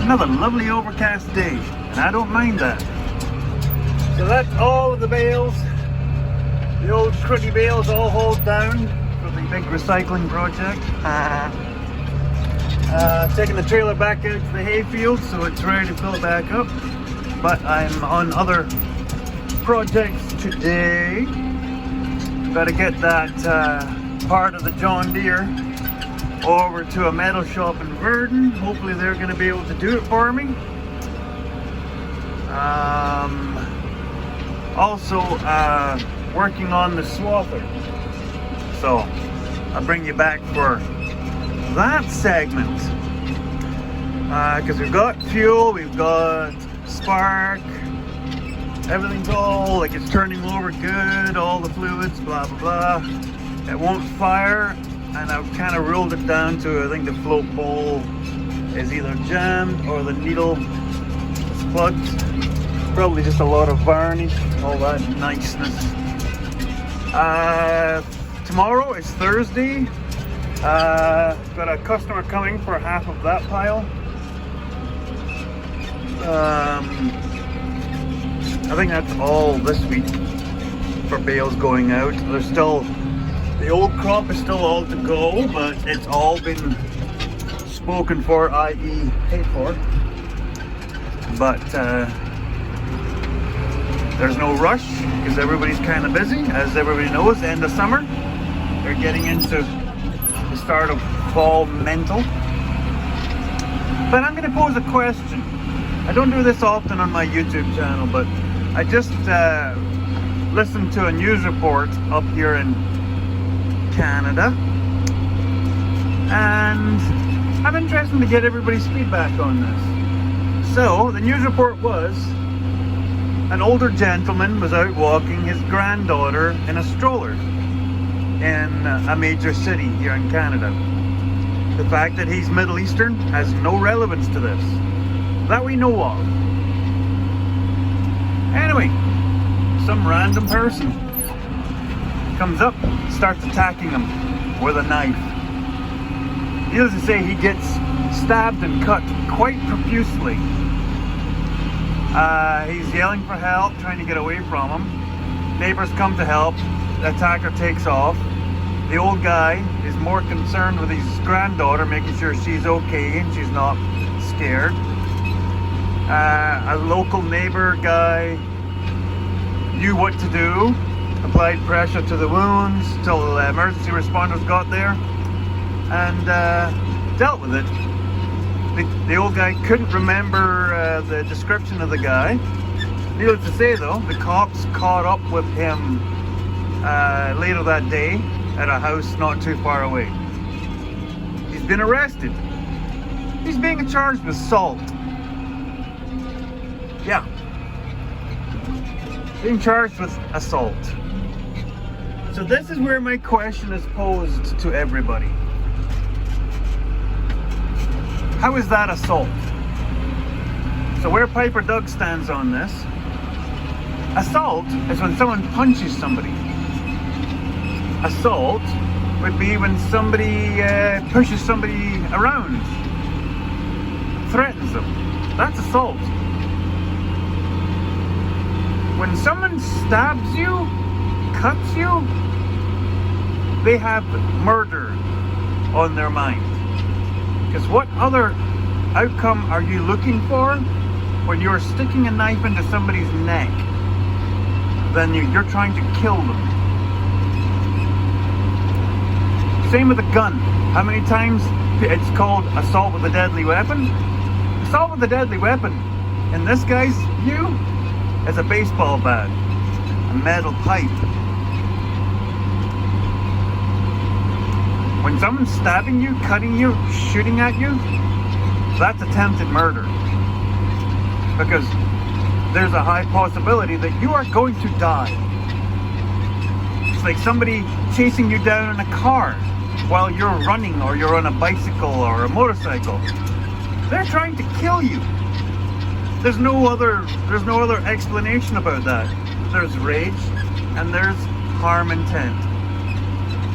Another lovely overcast day, and I don't mind that. So that's all of the bales. The old cruddy bales all hauled down for the big recycling project. Taking the trailer back out to the hayfield so it's ready to fill it back up. But I'm on other projects today. Got to get that part of the John Deere over to a metal shop in Verdon. Hopefully they're going to be able to do it for me. Also working on the swather. So I'll bring you back for that segment. Because we've got fuel, we've got spark, everything's all like it's turning over good, all the fluids, blah blah blah. It won't fire, and I've kind of ruled it down to, I think the float bowl is either jammed or the needle is plugged. Probably just a lot of varnish, all that niceness. Tomorrow is Thursday. Got a customer coming for half of that pile. I think that's all this week for bales going out. There's still, the old crop is still all to go, but it's all been spoken for, i.e. paid for. But there's no rush because everybody's kind of busy. As everybody knows, end of summer. They're getting into the start of fall mental. But I'm going to pose a question. I don't do this often on my YouTube channel, but I just listened to a news report up here in Canada, and I'm interested to get everybody's feedback on this. So the news report was an older gentleman was out walking his granddaughter in a stroller in a major city here in Canada. The fact that he's Middle Eastern has no relevance to this, that we know of. Anyway, some random person comes up, starts attacking him with a knife. Needless to say, he gets stabbed and cut quite profusely. He's yelling for help, trying to get away from him. Neighbors come to help. The attacker takes off. The old guy is more concerned with his granddaughter, making sure she's okay and she's not scared. A local neighbor guy knew what to do, applied pressure to the wounds till the emergency responders got there and dealt with it. The old guy couldn't remember the description of the guy. Needless to say though, the cops caught up with him later that day at a house not too far away. He's been arrested. He's being charged with assault. Yeah. Being charged with assault. So this is where my question is posed to everybody. How is that assault? So where Piper Doug stands on this, assault is when someone punches somebody. Assault would be when somebody pushes somebody around, threatens them. That's assault. When someone stabs you, cuts you, they have murder on their mind. Because what other outcome are you looking for when you're sticking a knife into somebody's neck? Then you're trying to kill them. Same with a gun. How many times it's called assault with a deadly weapon? Assault with a deadly weapon, in this guy's view, is a baseball bat, a metal pipe. When someone's stabbing you, cutting you, shooting at you, that's attempted murder. Because there's a high possibility that you are going to die. It's like somebody chasing you down in a car while you're running, or you're on a bicycle or a motorcycle. They're trying to kill you. There's no other explanation about that. There's rage and there's harm intent.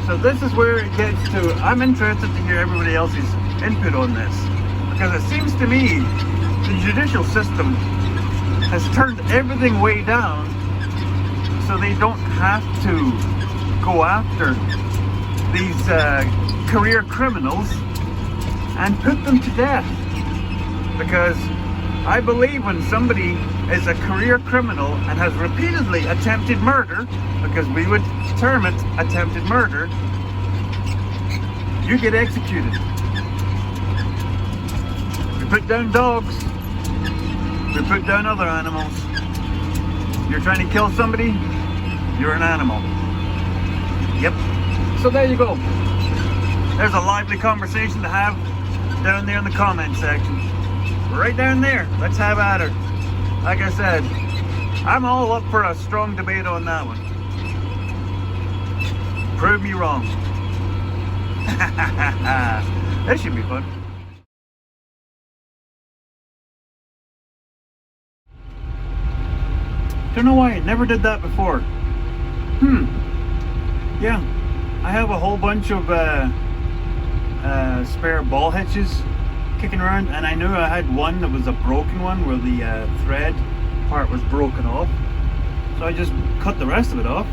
So this is where it gets to, I'm interested to hear everybody else's input on this, because it seems to me the judicial system has turned everything way down so they don't have to go after these career criminals and put them to death. Because I believe when somebody is a career criminal and has repeatedly attempted murder, because we would term it attempted murder, you get executed. We put down dogs, we put down other animals. You're trying to kill somebody, you're an animal. Yep. So there you go. There's a lively conversation to have down there in the comment section. Right down there. Let's have at her. Like I said, I'm all up for a strong debate on that one. Prove me wrong. This should be fun. Don't know why I never did that before. Yeah, I have a whole bunch of spare ball hitches kicking around, and I knew I had one that was a broken one where the thread part was broken off, so I just cut the rest of it off,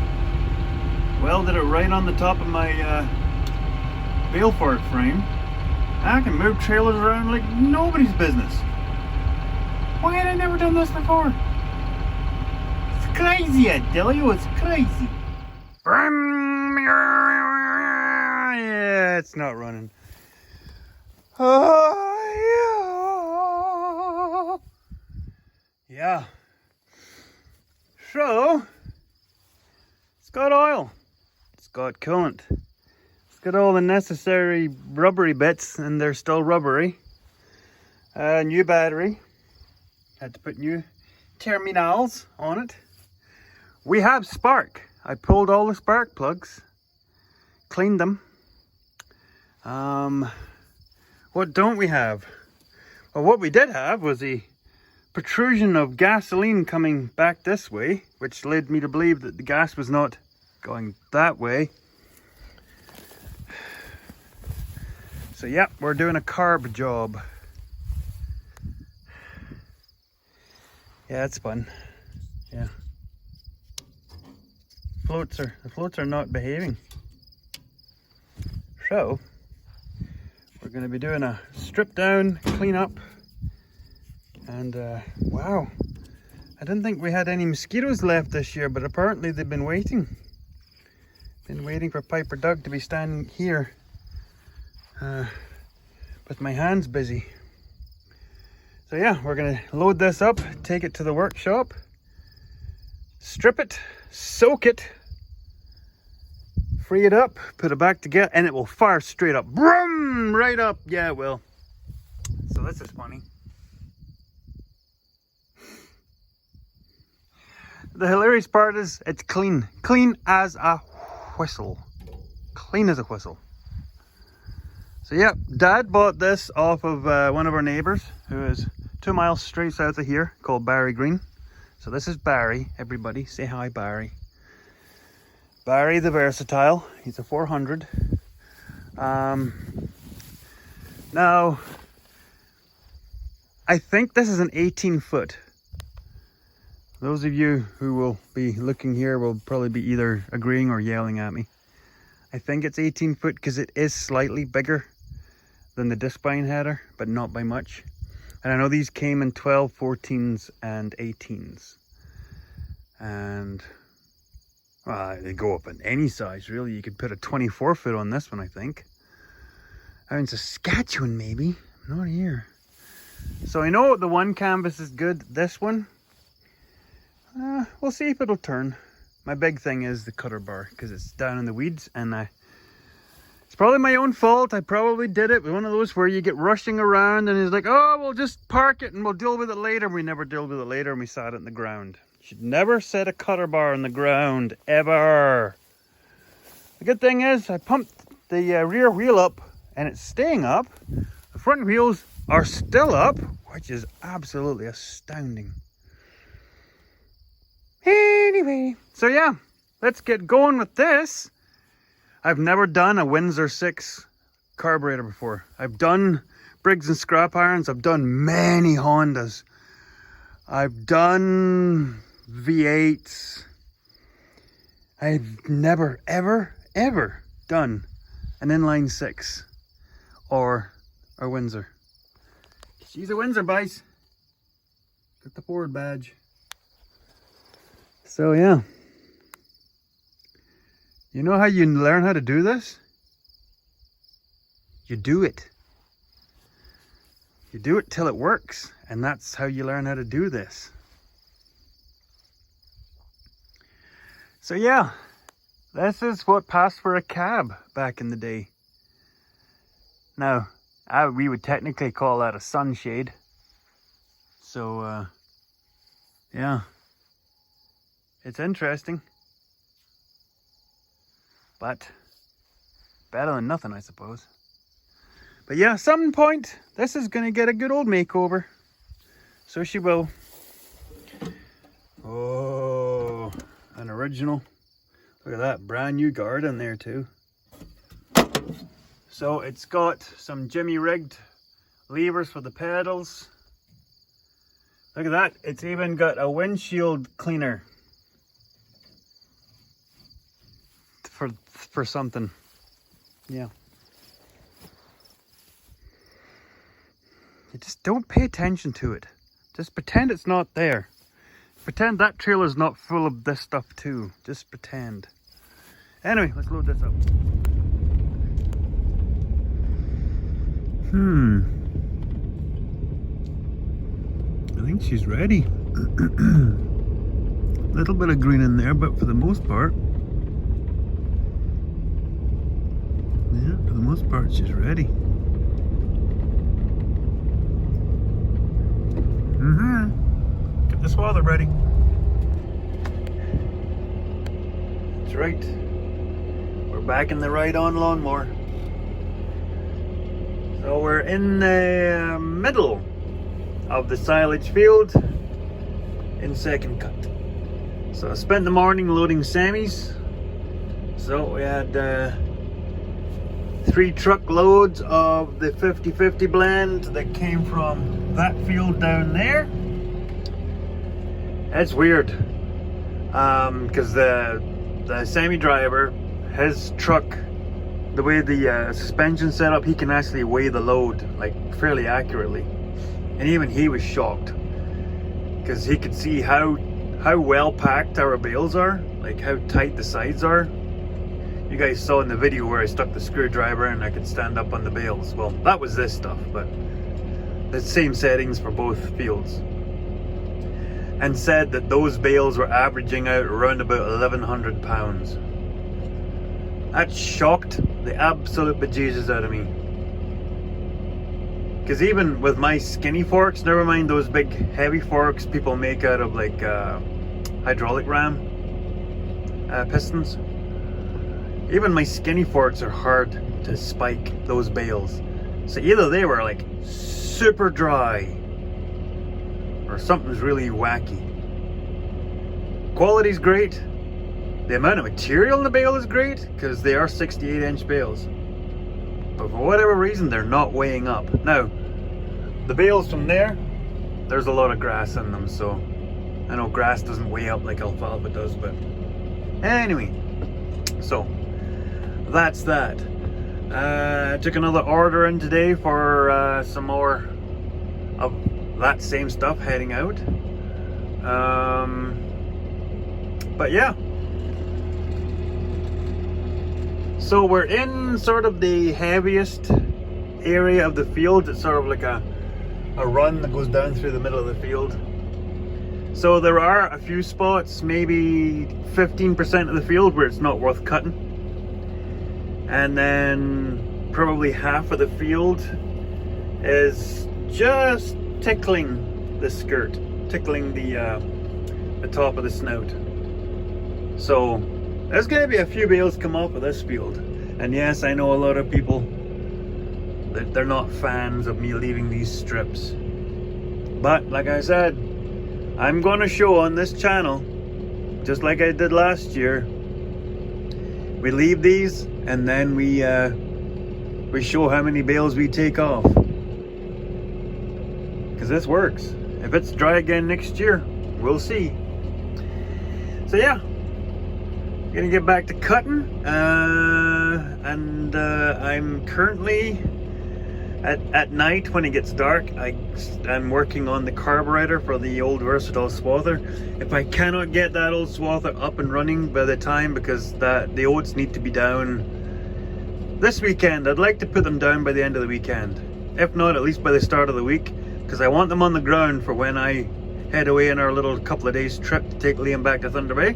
welded it right on the top of my bale fork frame. I can move trailers around like nobody's business. Why had I never done this before? It's crazy, I tell you, it's crazy. Yeah, it's not running. Yeah. So, it's got oil. It's got coolant. It's got all the necessary rubbery bits, and they're still rubbery. New battery. Had to put new terminals on it. We have spark. I pulled all the spark plugs, cleaned them. What don't we have? Well, what we did have was the protrusion of gasoline coming back this way, which led me to believe that the gas was not going that way. So yeah, we're doing a carb job. Yeah, it's fun. Yeah. The floats are not behaving. So we're going to be doing a strip down, clean up, and wow, I didn't think we had any mosquitoes left this year, but apparently they've been waiting. Been waiting for Piper Doug to be standing here with my hands busy. So yeah, we're going to load this up, take it to the workshop, strip it, soak it, free it up, put it back together, and it will fire straight up. Brum! Right up. Yeah, it will. So this is funny. The hilarious part is it's clean. Clean as a whistle. Clean as a whistle. So yeah, Dad bought this off of one of our neighbours who is 2 miles straight south of here, called Barry Green. So this is Barry. Everybody say hi, Barry. Barry the Versatile. He's a 400. Now, I think this is an 18 foot. Those of you who will be looking here will probably be either agreeing or yelling at me. I think it's 18 foot because it is slightly bigger than the disc spine header, but not by much. And I know these came in 12, 14s and 18s. And well, they go up in any size, really. You could put a 24 foot on this one, I think. Out in Saskatchewan, maybe. Not here. So I know the one canvas is good. This one, we'll see if it'll turn. My big thing is the cutter bar, because it's down in the weeds, and it's probably my own fault. I probably did it. One of those where you get rushing around and it's like, oh, we'll just park it and we'll deal with it later. And we never deal with it later, and we sat it in the ground. Should never set a cutter bar on the ground, ever. The good thing is I pumped the rear wheel up and it's staying up. The front wheels are still up, which is absolutely astounding. Anyway, so yeah, let's get going with this. I've never done a Windsor 6 carburetor before. I've done Briggs and scrap irons. I've done many Hondas. I've done V8s. I've never, ever, ever done an inline 6 or a Windsor. She's a Windsor, boys. Got the Ford badge. So yeah. You know how you learn how to do this? You do it. You do it till it works. And that's how you learn how to do this. So yeah, this is what passed for a cab back in the day. Now, we would technically call that a sunshade. So, yeah, it's interesting. But better than nothing, I suppose. But yeah, some point, this is going to get a good old makeover. So she will. Oh, an original. Look at that, brand new guard in there too. So it's got some Jimmy rigged levers for the pedals. Look at that, it's even got a windshield cleaner for something. Yeah. You just don't pay attention to it. Just pretend it's not there. Pretend that trailer's not full of this stuff too. Just pretend. Anyway, let's load this up. I think she's ready. A little bit of green in there, but for the most part, yeah, for the most part, she's ready. Get the swather ready. That's right. We're back in the ride-on lawnmower. So we're in the middle of the silage field in second cut. So I spent the morning loading semis. So we had 3 truckloads of the 50-50 blend that came from that field down there. It's weird because the semi driver, his truck, the way the suspension set up, he can actually weigh the load like fairly accurately, and even he was shocked because he could see how well packed our bales are, like how tight the sides are. You guys saw in the video where I stuck the screwdriver and I could stand up on the bales. Well, that was this stuff, but the same settings for both fields. And said that those bales were averaging out around about 1,100 pounds. That shocked the absolute bejesus out of me. Because even with my skinny forks, never mind those big heavy forks people make out of like hydraulic ram pistons. Even my skinny forks are hard to spike those bales. So either they were like super dry or something's really wacky. Quality's great. The amount of material in the bale is great because they are 68-inch bales. But for whatever reason, they're not weighing up. Now, the bales from there, there's a lot of grass in them, so I know grass doesn't weigh up like alfalfa does, but anyway, so that's that. I took another order in today for some more of that same stuff heading out. But yeah. So we're in sort of the heaviest area of the field. It's sort of like a run that goes down through the middle of the field. So there are a few spots, maybe 15% of the field where it's not worth cutting. And then probably half of the field is just tickling the skirt, tickling the top of the snout. So there's going to be a few bales come off of this field. And yes, I know a lot of people that they're not fans of me leaving these strips. But like I said, I'm going to show on this channel, just like I did last year, we leave these and then we we show how many bales we take off. Because this works. If it's dry again next year, we'll see. So yeah, gonna get back to cutting, and I'm currently at night when it gets dark. I'm working on the carburetor for the old versatile swather. If I cannot get that old swather up and running by the time, because the oats need to be down this weekend, I'd like to put them down by the end of the weekend. If not, at least by the start of the week, because I want them on the ground for when I head away on our little couple of days trip to take Liam back to Thunder Bay.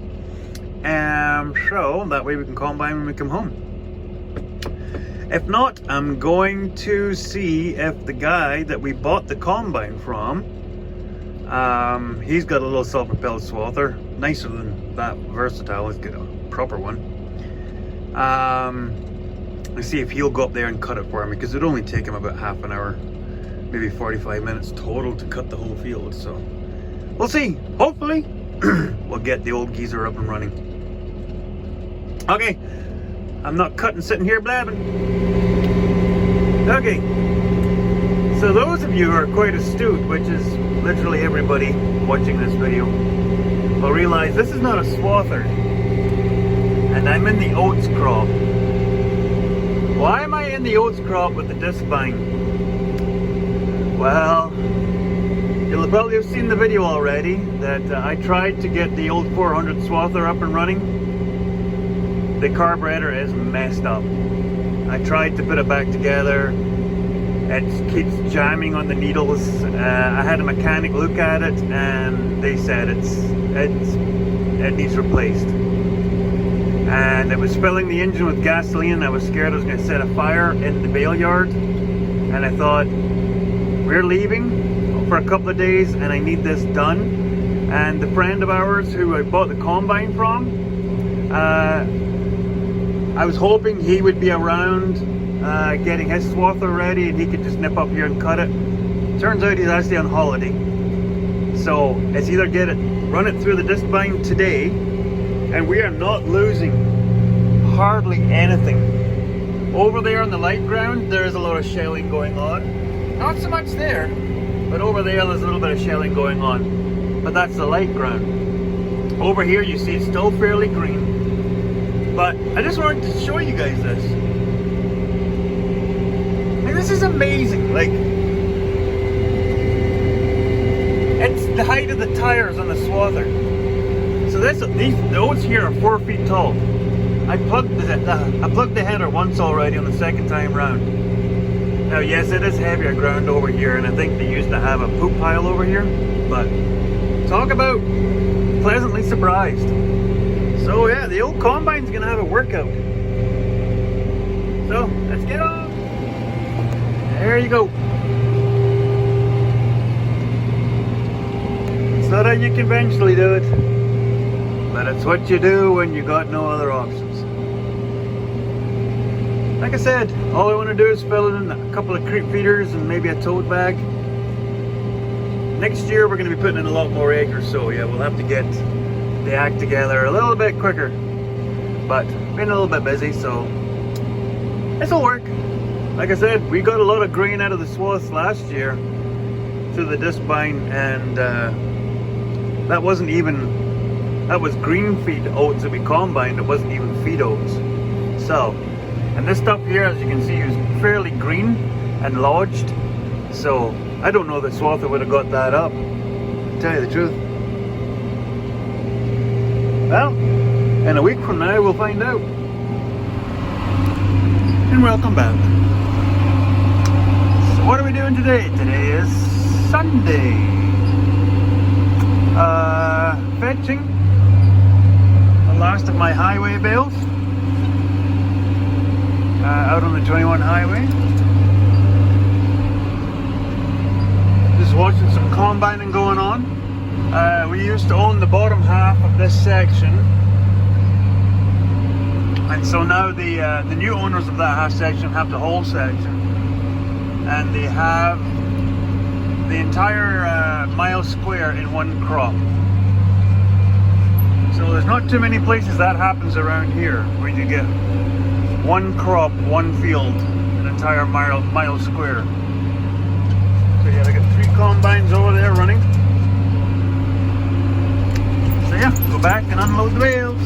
So that way we can combine when we come home. If not, I'm going to see if the guy that we bought the combine from, he's got a little self-propelled swather, nicer than that versatile. Let's get a proper one. Let's see if he'll go up there and cut it for me, because it would only take him about half an hour, maybe 45 minutes total to cut the whole field. So we'll see. Hopefully we'll get the old geezer up and running. Okay, I'm not cutting sitting here blabbing. Okay, so those of you who are quite astute, which is literally everybody watching this video, will realize this is not a swather, and I'm in the oats crop. Why am I in the oats crop with the disc vine? Well, you'll probably have seen the video already that I tried to get the old 400 swather up and running. The carburetor is messed up. I tried to put it back together. It keeps jamming on the needles. I had a mechanic look at it, and they said it needs replaced. And it was filling the engine with gasoline. I was scared I was going to set a fire in the bale yard. And I thought, we're leaving for a couple of days, and I need this done. And the friend of ours who I bought the combine from, I was hoping he would be around getting his swather ready, and he could just nip up here and cut it. Turns out he's actually on holiday. So it's either run it through the disc vine today, and we are not losing hardly anything. Over there on the light ground, there is a lot of shelling going on. Not so much there, but over there there's a little bit of shelling going on. But that's the light ground. Over here you see it's still fairly green. But I just wanted to show you guys this. Like, this is amazing. Like, it's the height of the tires on the swather. So the oats here are 4 feet tall. I plugged the header once already on the second time round. Now, yes, it is heavier ground over here, and I think they used to have a poop pile over here. But talk about pleasantly surprised. So yeah, the old combine's gonna have a workout. So let's get on. There you go. It's not how you conventionally do it, but it's what you do when you got no other options. Like I said, all I want to do is fill in a couple of creep feeders and maybe a tote bag. Next year we're going to be putting in a lot more acres, so yeah, we'll have to get the act together a little bit quicker. But been a little bit busy, so this'll work. Like I said, we got a lot of grain out of the swaths last year through the disc vine, and that was green feed oats that we combined. It wasn't even feed oats. So, and this stuff here, as you can see, is fairly green and lodged. So I don't know that swather would have got that up, to tell you the truth. Well, in a week from now we'll find out. And welcome back. So what are we doing today? Today is Sunday. Fetching the last of my highway bales out on the 21 highway. Just watching some combining going on. We used to own the bottom half of this section, and so now the new owners of that half section have the whole section, and they have the entire mile square in one crop. So there's not too many places that happens around here where you get one crop, one field, an entire mile square. So yeah, I got 3 combines over there running. So yeah, go back and unload the bales.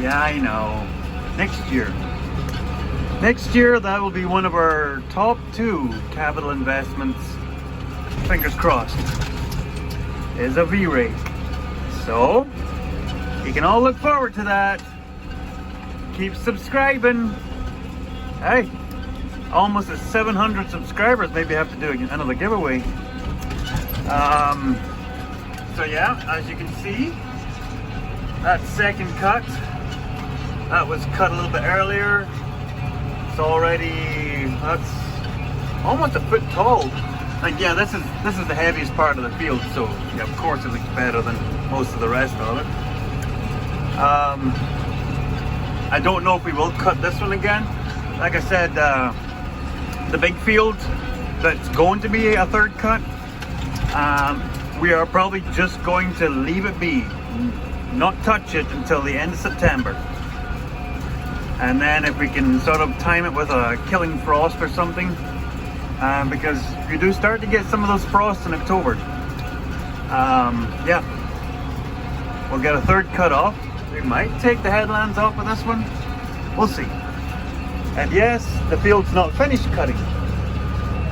Yeah, I know. Next year, that will be one of our top 2 capital investments, fingers crossed, is a V-rake. So, you can all look forward to that. Keep subscribing. Hey, almost at 700 subscribers, maybe I have to do another giveaway. So yeah, as you can see, that second cut, that was cut a little bit earlier. It's already, that's almost a foot tall. Like yeah, this is the heaviest part of the field, so yeah, of course it looks better than most of the rest of it. I don't know if we will cut this one again. Like I said, the big field that's going to be a third cut, we are probably just going to leave it be, not touch it until the end of September. And then if we can sort of time it with a killing frost or something, because you do start to get some of those frosts in October. Yeah, we'll get a third cut off. We might take the headlands off with this one. We'll see. And yes, the field's not finished cutting.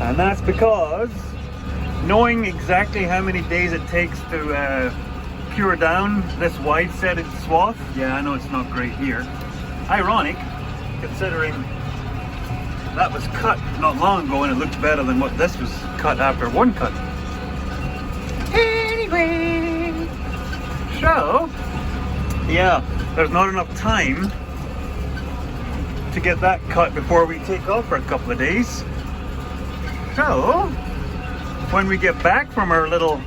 And that's because knowing exactly how many days it takes to cure down this wide-setted swath, yeah, I know it's not great here. Ironic, considering that was cut not long ago and it looked better than what this was cut after one cut. Anyway, so yeah, there's not enough time to get that cut before we take off for a couple of days. So when we get back from our little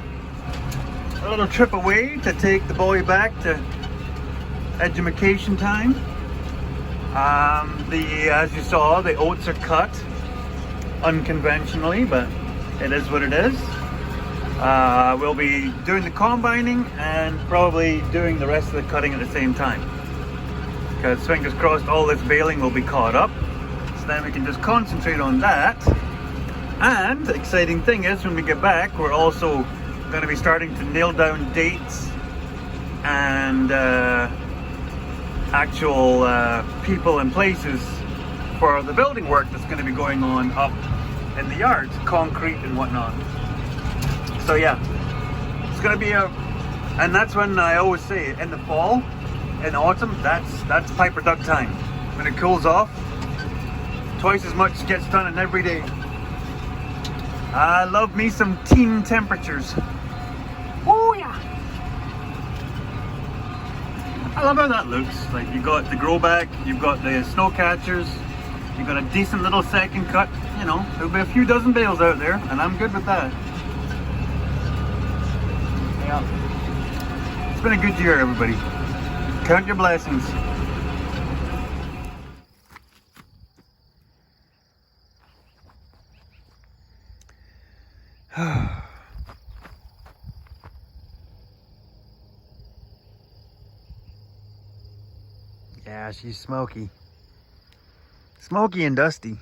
trip away to take the boy back to education time, as you saw, the oats are cut unconventionally, but it is what it is. We'll be doing the combining and probably doing the rest of the cutting at the same time, because fingers crossed all this baling will be caught up, so then we can just concentrate on that. And the exciting thing is, when we get back, we're also going to be starting to nail down dates and actual people and places for the building work that's going to be going on up in the yard, concrete and whatnot. So yeah, it's going to be and that's when I always say, in the fall, in autumn, that's Piper duck time. When it cools off, twice as much gets done in every day. I love me some teen temperatures. Oh yeah. I love how that looks. Like, you got the grow back, you've got the snow catchers, you've got a decent little second cut. You know, there'll be a few dozen bales out there, and I'm good with that. Yeah. It's been a good year, everybody. Count your blessings. Yeah, she's smoky. Smoky and dusty.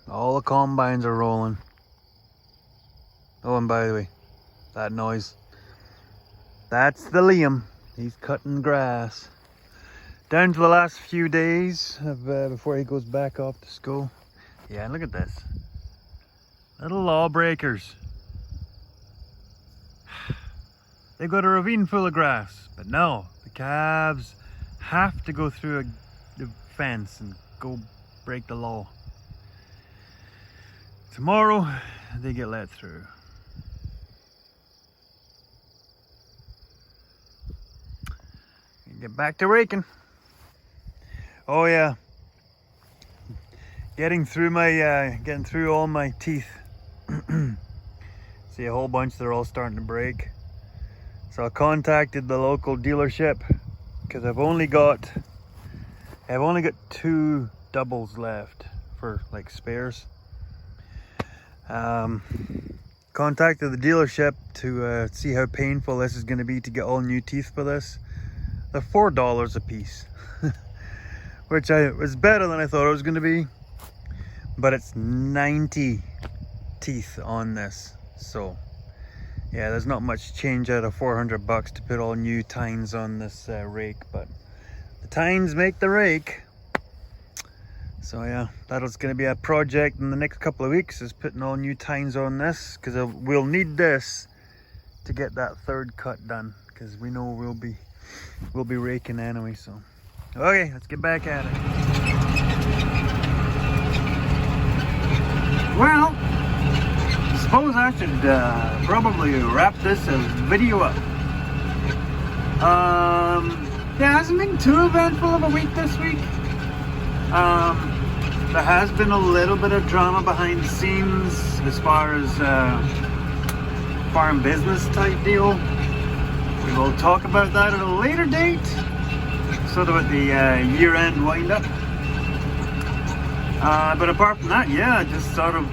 All the combines are rolling. Oh, and by the way, that noise, that's the Liam. He's cutting grass. Down to the last few days of, before he goes back off to school. Yeah, look at this. Little lawbreakers. They've got a ravine full of grass, but no, the calves have to go through the fence and go break the law. Tomorrow, they get let through. Get back to raking. Oh yeah, getting through all my teeth. See a whole bunch, they're all starting to break. So I contacted the local dealership because I've only got 2 doubles left for like spares. Contacted the dealership to see how painful this is going to be to get all new teeth for this. They're $4 a piece, which was better than I thought it was going to be, but it's 90 teeth on this. So yeah, there's not much change out of $400 to put all new tines on this rake, but the tines make the rake. So yeah, that's going to be a project in the next couple of weeks, is putting all new tines on this, because we'll need this to get that third cut done, because we know we'll be raking anyway. So okay, let's get back at it. Well, I suppose I should probably wrap this video up. Yeah, it hasn't been too eventful of a week this week. There has been a little bit of drama behind the scenes as far as farm business type deal. We will talk about that at a later date, sort of at the year-end wind-up. But apart from that, yeah, just sort of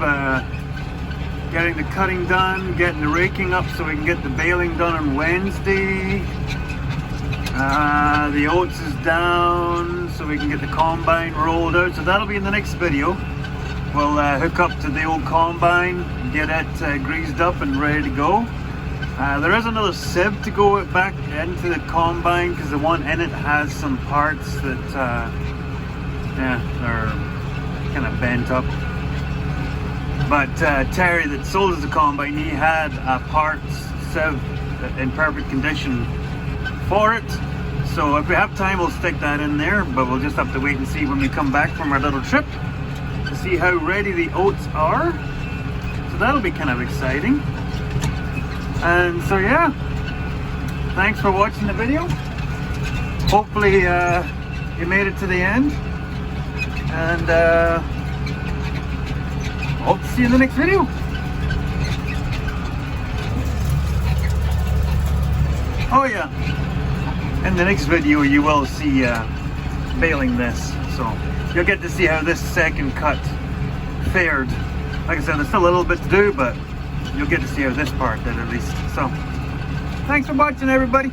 getting the cutting done, getting the raking up so we can get the baling done on Wednesday. The oats is down so we can get the combine rolled out, so that'll be in the next video. We'll hook up to the old combine, get it greased up and ready to go. There is another sieve to go back into the combine because the one in it has some parts that yeah, they're kind of bent up. But Terry that sold us the combine, he had a parts sieve in perfect condition for it. So if we have time, we'll stick that in there, but we'll just have to wait and see when we come back from our little trip to see how ready the oats are. So that'll be kind of exciting. And so yeah, thanks for watching the video. Hopefully you made it to the end, and hope to see you in the next video. Oh yeah, in the next video you will see baling this, so you'll get to see how this second cut fared. Like I said, there's still a little bit to do, but you'll get to see how this part did at least. So thanks for watching, everybody.